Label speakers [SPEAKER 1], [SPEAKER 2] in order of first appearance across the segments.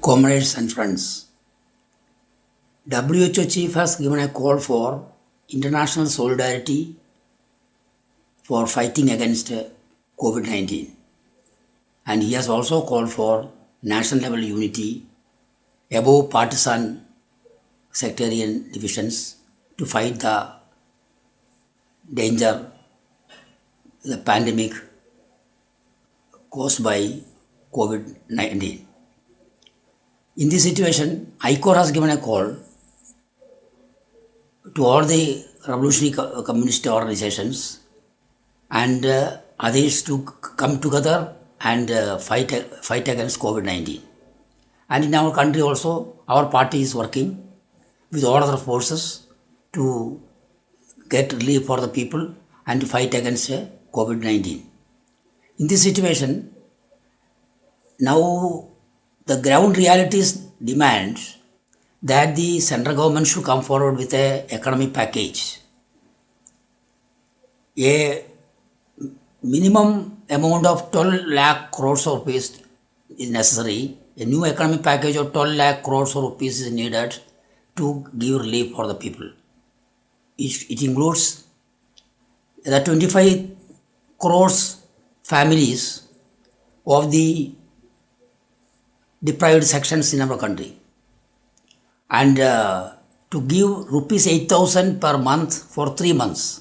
[SPEAKER 1] Comrades and friends, WHO chief has given a call for international solidarity for fighting against COVID-19, and he has also called for national level unity above partisan sectarian divisions to fight the danger, the pandemic caused by COVID-19. In this situation, ICOR has given a call to all the revolutionary communist organizations and others to come together and fight against COVID-19. And in our country also, our party is working with all other forces to get relief for the people and to fight against COVID-19. In this situation, now the ground realities demand that the central government should come forward with an economic package. A minimum amount of 12 lakh crores of rupees is necessary. A new economic package of 12 lakh crores of rupees is needed to give relief for the people. It includes the 25 crores families of the deprived sections in our country, and to give rupees 8,000 per month for 3 months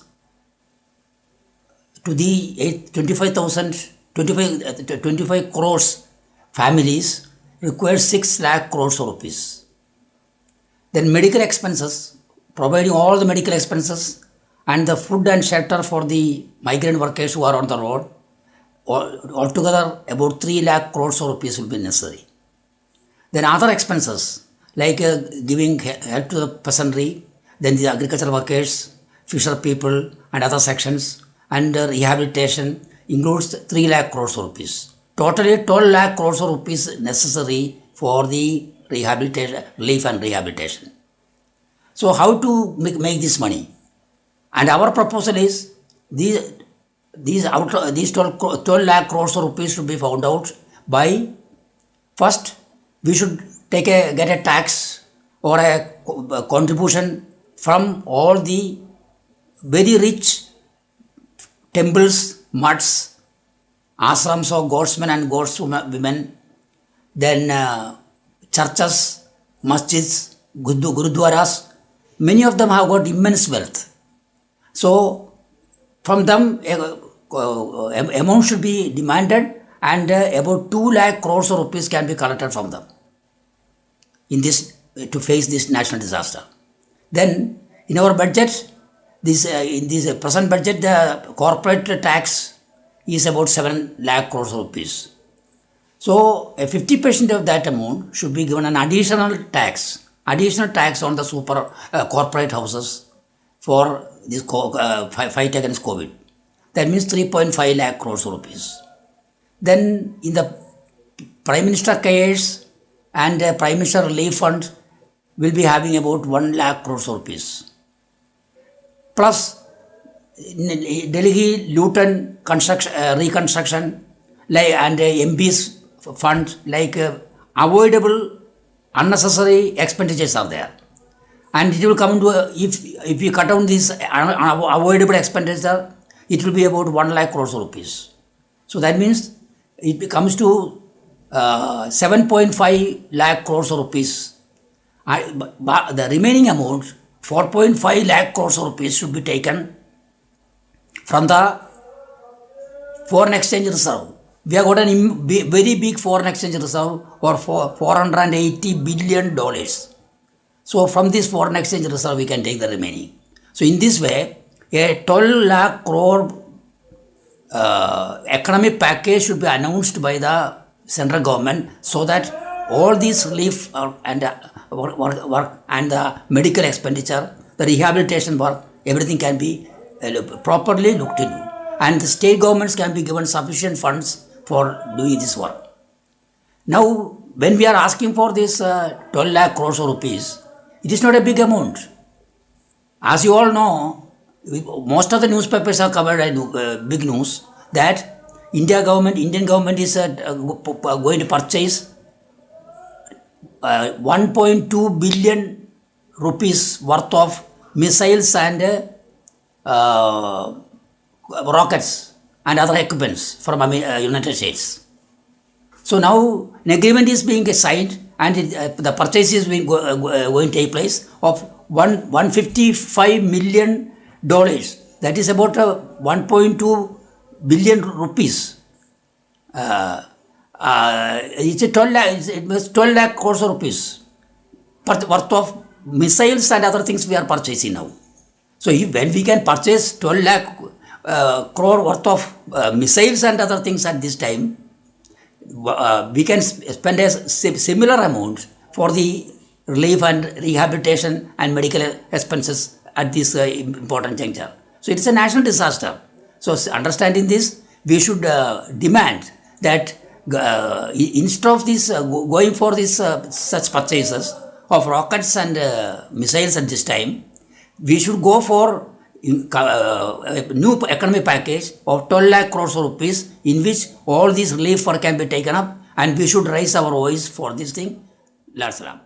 [SPEAKER 1] to the 25 crores families requires 6 lakh crores of rupees. Then medical expenses, providing all the medical expenses and the food and shelter for the migrant workers who are on the road, altogether about 3 lakh crores of rupees will be necessary. Then other expenses like giving help to the peasantry, then the agricultural workers, fisher people and other sections, and rehabilitation includes 3 lakh crores of rupees. Totally 12 lakh crores of rupees necessary for the relief and rehabilitation. So how to make this money? And our proposal is these 12 lakh crores of rupees should be found out by, first we should get a tax or a contribution from all the very rich temples, mutts, ashrams of godsmen and godswomen, then churches, masjids, gurudwaras. Many of them have got immense wealth. So from them amount should be demanded, and about 2 lakh crores of rupees can be collected from them in this to face this national disaster. Then in our budget, in this present budget, the corporate tax is about 7 lakh crores of rupees. So 50% of that amount should be given an additional tax on the super corporate houses for this fight against COVID. That means 3.5 lakh crores of rupees. Then in the Prime Minister cares and Prime Minister Relief Fund will be having about 1 lakh crores of rupees. Plus Delhi Luton reconstruction and MP's fund, like avoidable unnecessary expenditures are there. And it will come to, if we cut down this avoidable expenditure, it will be about 1 lakh crores of rupees. So that means it comes to 7.5 lakh crores of rupees. But the remaining amount, 4.5 lakh crores of rupees, should be taken from the foreign exchange reserve. We have got a very big foreign exchange reserve for $480 billion. So from this foreign exchange reserve, we can take the remaining. So in this way, a 12 lakh crore economic package should be announced by the central government, so that all these relief and work and the medical expenditure, the rehabilitation work, everything can be properly looked into, and the state governments can be given sufficient funds for doing this work. Now, when we are asking for this 12 lakh crores of rupees, it is not a big amount. As you all know, most of the newspapers have covered big news that Indian government is going to purchase 1.2 billion rupees worth of missiles and rockets and other equipments from United States. So now an agreement is being signed and the purchase is going to take place of $155 million. That is about 1.2 billion rupees. It's a 12 lakh, it was 12 lakh crores of rupees worth of missiles and other things we are purchasing now. So when we can purchase 12 lakh crore worth of missiles and other things at this time, we can spend a similar amount for the relief and rehabilitation and medical expenses at this important juncture. So it's a national disaster. So understanding this, we should demand that instead of this going for this such purchases of rockets and missiles at this time, we should go for a new economic package of 12 lakh crores of rupees in which all these relief work can be taken up, and we should raise our voice for this thing. Lord Salam.